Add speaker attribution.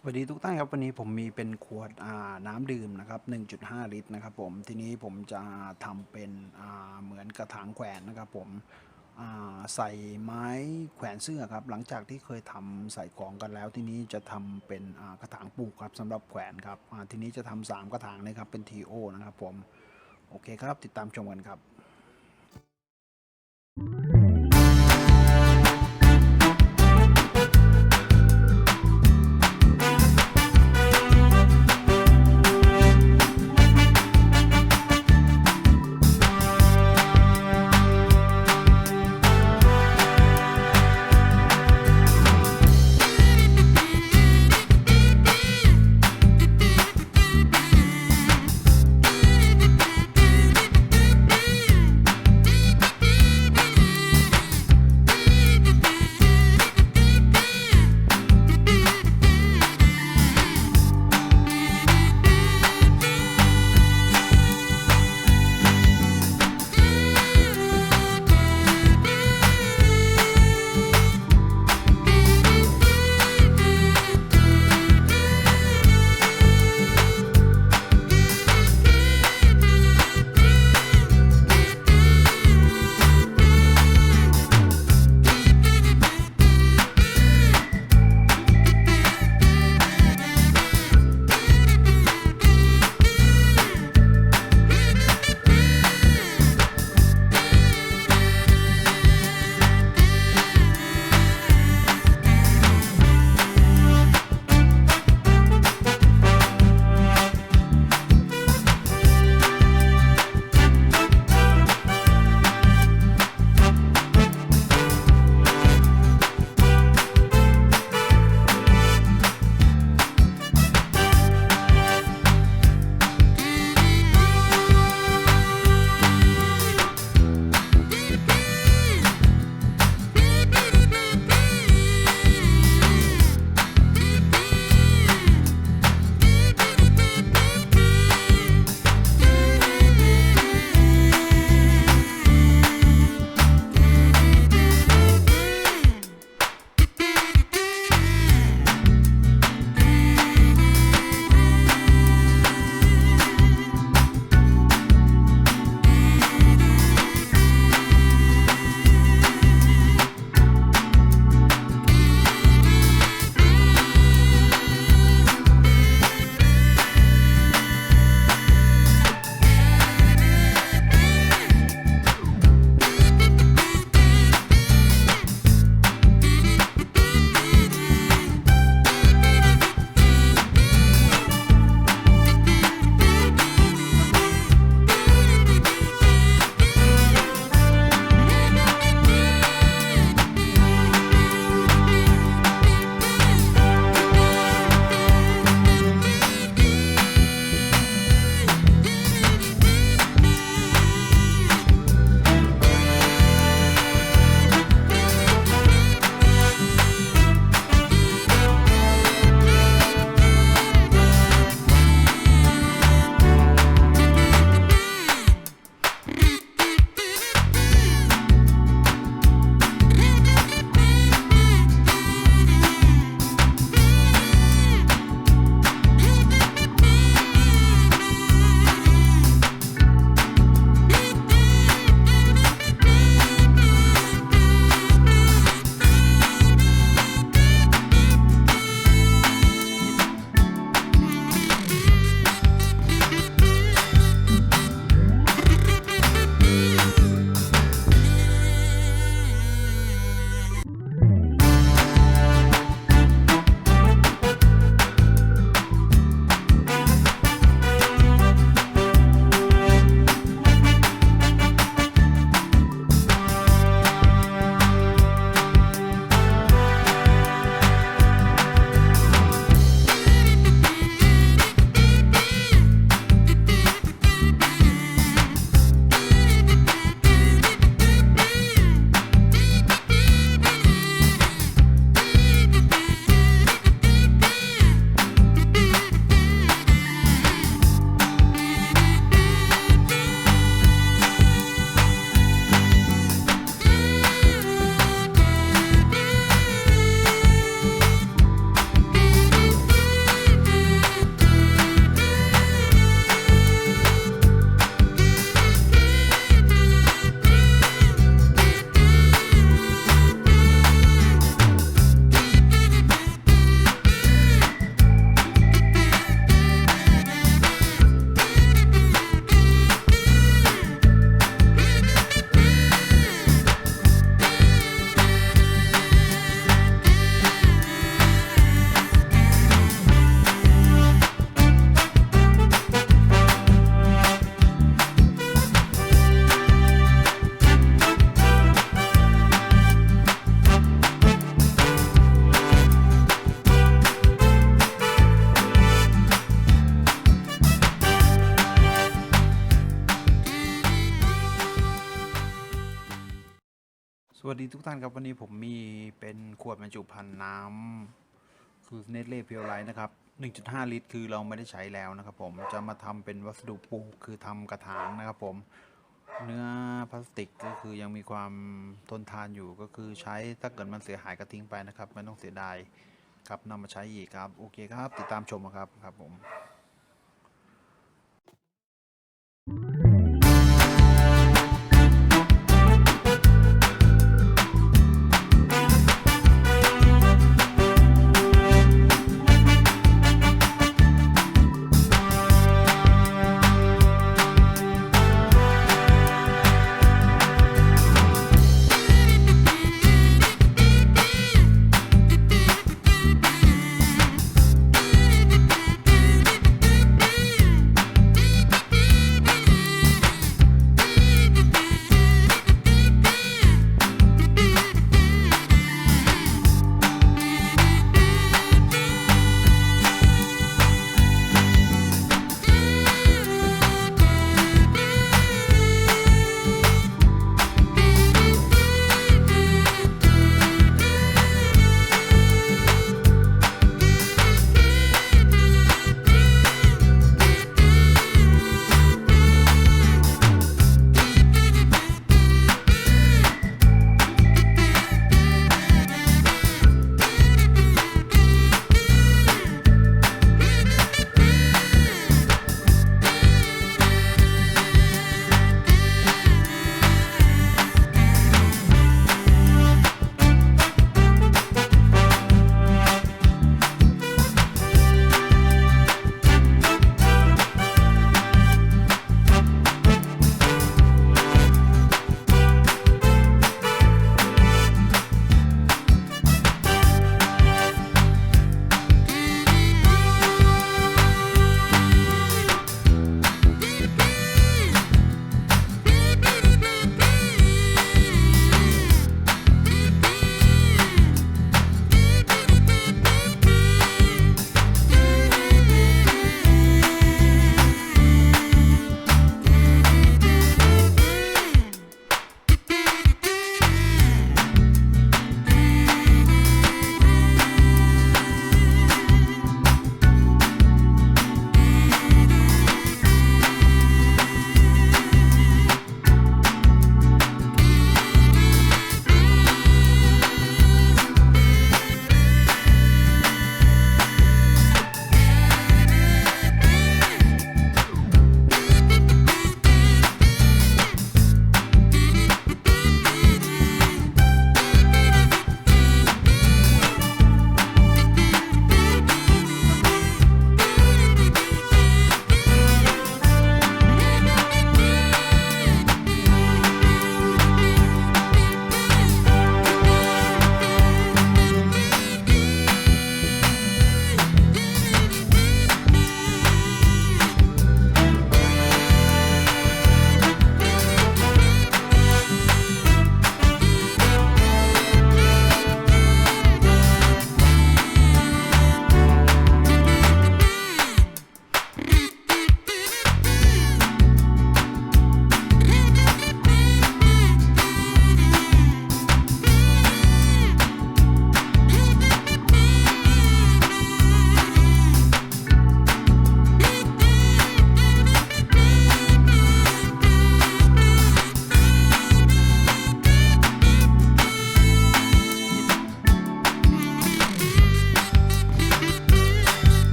Speaker 1: สวัสดีทุกท่านครับวันนี้ผมมีเป็นขวดน้ำดื่มนะครับ1.5 ลิตรนะครับผมทีนี้ผมจะทำเป็นเหมือนกระถางแขวนนะครับผมใส่ไม้แขวนเสื้อครับหลังจากที่เคยทำใส่ของกันแล้วทีนี้จะทำเป็นกระถางปลูกครับสำหรับแขวนครับทีนี้จะทำ3กระถางนะครับเป็นทีโอนะครับผมโอเคครับติดตามชมกันครับ สวัสดีทุกท่านครับวันนี้ผมมีเป็นขวดบรรจุภัณฑ์น้ำคือเนเล่เพียวไลท์นะครับ 1.5 ลิตรคือเราไม่ได้ใช้แล้วนะครับผมจะมาทำเป็นวัสดุปลูกคือทำกระถางนะครับผมเนื้อพลาสติกก็คือยังมีความทนทานอยู่ก็คือใช้ถ้าเกิดมันเสียหายก็ทิ้งไปนะครับไม่ต้องเสียดายครับนำมาใช้อีกครับโอเคครับติดตามชมครับผม